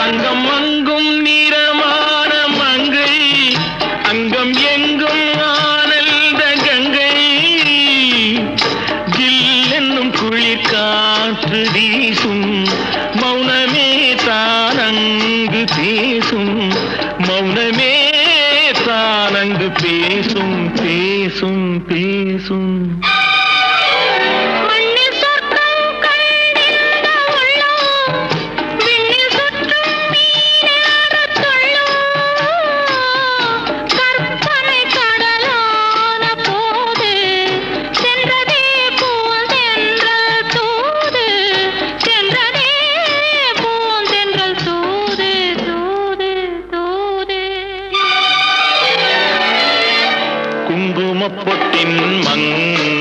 அங்கம் அங்கும் நிறமான மங்கை, அங்கம் எங்கும் ஆனந்த கங்கை. ஜில் என்னும் குளிர் காற்று வீசும், மௌனமே தானங்கு பேசும், மௌனமே தானங்கு பேசும் பேசும் பேசும். குங்குமப்பொட்டின் மங்கை